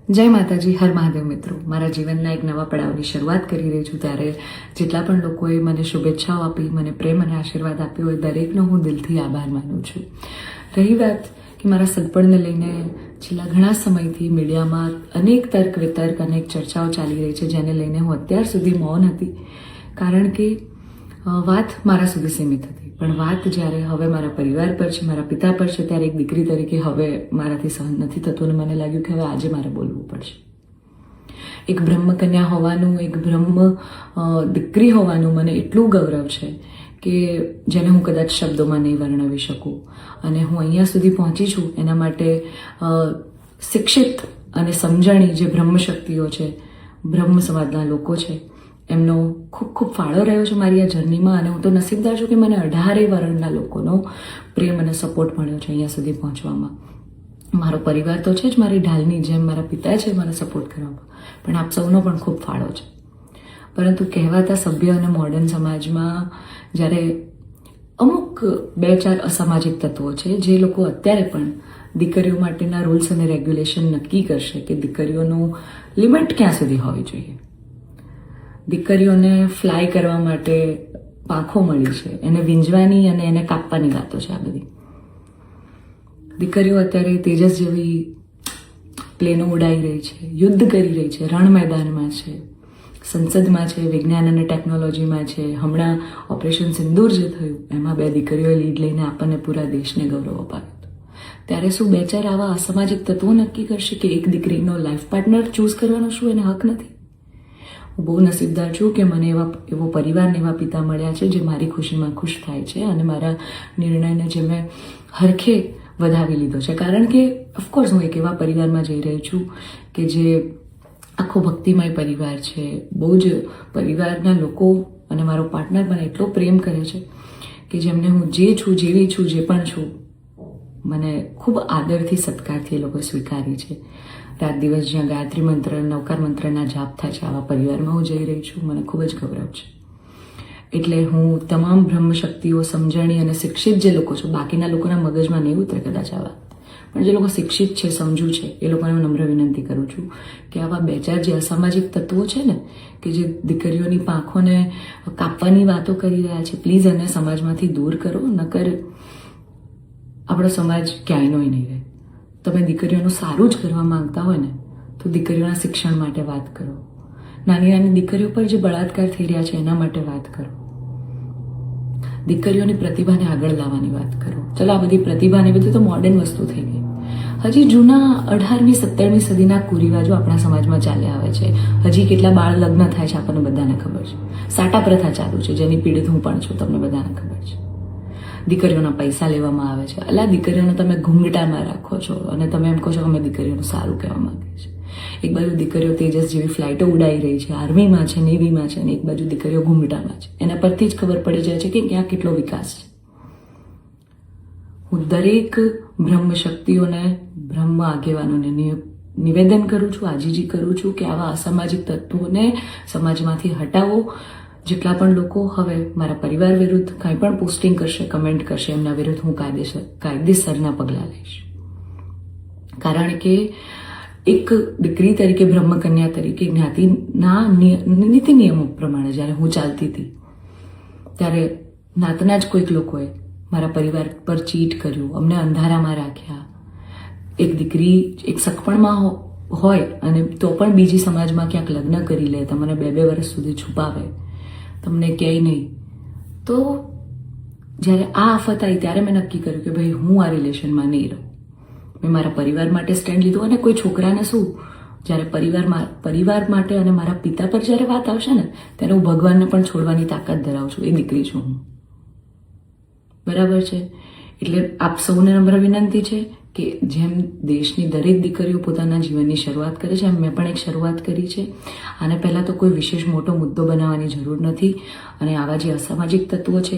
જય માતાજી, હર મહાદેવ મિત્રો. મારા જીવનના એક નવા પડાવની શરૂઆત કરી રહી છું ત્યારે જેટલા પણ લોકોએ મને શુભેચ્છાઓ આપી, મને પ્રેમ અને આશીર્વાદ આપ્યો હોય દરેકનો હું દિલથી આભાર માનું છું. રહી વાત કે મારા સગપણને લઈને છેલ્લા ઘણા સમયથી મીડિયામાં અનેક તર્ક વિતર્ક, અનેક ચર્ચાઓ ચાલી રહી છે, જેને લઈને હું અત્યાર સુધી મૌન હતી, કારણ કે વાત મારા સુધી સીમિત હતી. પણ વાત જ્યારે હવે મારા પરિવાર પર છે, મારા પિતા પર છે, ત્યારે એક દીકરી તરીકે હવે મારાથી સહન નથી થતું અને મને લાગ્યું કે હવે આજે મારે બોલવું પડશે. એક બ્રહ્મકન્યા હોવાનું, એક બ્રહ્મ દીકરી હોવાનું મને એટલું ગૌરવ છે કે જેને હું કદાચ શબ્દોમાં નહીં વર્ણવી શકું. અને હું અહીંયા સુધી પહોંચી છું એના માટે શિક્ષિત અને સમજણી જે બ્રહ્મશક્તિઓ છે, બ્રહ્મ સમાજના લોકો છે, એમનો ખૂબ ખૂબ ફાળો રહ્યો છે મારી આ જર્નીમાં. અને હું તો નસીબદાર છું કે મને 18 વર્ણના લોકોનો પ્રેમ અને સપોર્ટ મળ્યો છે અહીંયા સુધી પહોંચવામાં. મારો પરિવાર તો છે જ, મારી ઢાલની જેમ મારા પિતા છે મને સપોર્ટ કરવામાં, પણ આપ સૌનો પણ ખૂબ ફાળો છે. પરંતુ કહેવાતા સભ્ય અને મોડર્ન સમાજમાં જ્યારે અમુક 2-4 અસામાજિક તત્વો છે જે લોકો અત્યારે પણ દીકરીઓ માટેના રૂલ્સ અને રેગ્યુલેશન નક્કી કરશે કે દીકરીઓનું લિમિટ ક્યાં સુધી હોવી જોઈએ, દીકરીઓને ફ્લાય કરવા માટે પાંખો મળી છે, એને વીંજવાની અને એને કાપવાની વાતો છે. આ બધી દીકરીઓ અત્યારે તેજસ જેવી પ્લેનો ઉડાઈ રહી છે, યુદ્ધ કરી રહી છે, રણ મેદાનમાં છે, સંસદમાં છે, વિજ્ઞાન અને ટેકનોલોજીમાં છે. હમણાં ઓપરેશન સિંદૂર જે થયું એમાં 2 દીકરીઓએ લીડ લઈને આપણને પૂરા દેશને ગૌરવ અપાવ્યું. ત્યારે શું 2-4 આવા અસામાજિક તત્વો નક્કી કરશે કે એક દીકરીનો લાઈફ પાર્ટનર ચૂઝ કરવાનો શું એને હક નથી? હું બહુ નસીબદાર છું કે મને એવો પરિવારને એવા પિતા મળ્યા છે જે મારી ખુશીમાં ખુશ થાય છે અને મારા નિર્ણયને જે મેં હરખે વધાવી લીધો છે. કારણ કે ઓફકોર્સ હું એક એવા પરિવારમાં જઈ રહી છું કે જે આખો ભક્તિમય પરિવાર છે. બહુ જ પરિવારના લોકો અને મારો પાર્ટનર મને એટલો પ્રેમ કરે છે કે જેમને હું જે છું, જેવી છું, જે પણ છું, મને ખૂબ આદરથી, સત્કારથી એ લોકો સ્વીકારી છે. રાત દિવસ જ્યાં ગાયત્રી મંત્ર, નવકાર મંત્રના જાપ થાય છે, આવા પરિવારમાં હું જઈ રહી છું. મને ખૂબ જ ગૌરવ છે. એટલે હું તમામ બ્રહ્મશક્તિઓ, સમજણી અને શિક્ષિત જે લોકો છે, બાકીના લોકોના મગજમાં નહીં ઉતરે કદાચ આવા, પણ જે લોકો શિક્ષિત છે, સમજુ છે, એ લોકોને હું નમ્ર વિનંતી કરું છું કે આવા 2-4 જે અસામાજિક તત્વો છે ને, કે જે દીકરીઓની પાંખોને કાપવાની વાતો કરી રહ્યા છે, પ્લીઝ એને સમાજમાંથી દૂર કરો, નકર આપણો સમાજ ક્યાંયનો નહીં રહે. તમે દીકરીઓનું સારું જ કરવા માંગતા હોય ને તો દીકરીઓના શિક્ષણ માટે વાત કરો, નાની નાની દીકરીઓ પર જે બળાત્કાર થઈ રહ્યા છે એના માટે વાત કરો, દીકરીઓની પ્રતિભાને આગળ લાવવાની વાત કરો. ચલો આ બધી પ્રતિભાને બધું તો મોડર્ન વસ્તુ થઈ ગઈ. હજી જૂના 18મી 17મી સદીના કુરિવાજો આપણા સમાજમાં ચાલ્યા આવે છે. હજી કેટલા બાળ લગ્ન થાય છે આપણને બધાને ખબર છે. સાટા પ્રથા ચાલુ છે જેની પીડિત હું પણ છું, તમને બધાને ખબર છે. દીકરીઓના પૈસા લેવામાં આવે છે. અલા, દીકરીઓને તમે ઘૂંઘટામાં રાખો છો અને તમે એમ કહો છો કે અમે દીકરીઓનું સારું કહેવા માંગીએ છીએ. એક બાજુ દીકરીઓ તેજસ જેવી ફ્લાઇટો ઉડાઈ રહી છે, આર્મીમાં છે, નેવીમાં છે, અને એક બાજુ દીકરીઓ ઘૂંઘટામાં છે. એના પરથી જ ખબર પડી જાય છે કે ક્યાં કેટલો વિકાસ છે. હું દરેક બ્રહ્મ શક્તિઓને, બ્રહ્મ આગેવાનોને નિવેદન કરું છું, આજીજી કરું છું કે આવા અસામાજિક તત્વોને સમાજમાંથી હટાવો. જેટલા પણ લોકો હવે મારા પરિવાર વિરુદ્ધ કંઈ પણ પોસ્ટિંગ કરશે, કમેન્ટ કરશે, એમના વિરુદ્ધ હું કાયદેસરના પગલાં લઈશ. કારણ કે એક દીકરી તરીકે, બ્રહ્મકન્યા તરીકે, જ્ઞાતિના નીતિ નિયમો પ્રમાણે જ્યારે હું ચાલતી હતી ત્યારે નાતના જ કોઈક લોકોએ મારા પરિવાર પર ચીટ કર્યું, અમને અંધારામાં રાખ્યા. એક દીકરી એક સગપણમાં હોય અને તો પણ બીજી સમાજમાં ક્યાંક લગ્ન કરી લે, તમને 2-2 વર્ષ સુધી છુપાવે, તમને ક્યાંય નહીં. તો જ્યારે આ આફત આવી ત્યારે મેં નક્કી કર્યું કે ભાઈ હું આ રિલેશનમાં નહીં રહું. મેં મારા પરિવાર માટે સ્ટેન્ડ લીધું. અને કોઈ છોકરાને શું, જ્યારે પરિવાર માટે અને મારા પિતા પર જ્યારે વાત આવશે ને ત્યારે હું ભગવાનને પણ છોડવાની તાકાત ધરાવું છું. એ દીકરી છું હું, બરાબર છે? એટલે આપ સૌને નમ્ર વિનંતી છે કે જેમ દેશની દરેક દીકરીઓ પોતાના જીવનની શરૂઆત કરે છે, એમ મેં પણ એક શરૂઆત કરી છે. આને પહેલાં તો કોઈ વિશેષ મોટો મુદ્દો બનાવવાની જરૂર નથી. અને આવા જે અસામાજિક તત્વો છે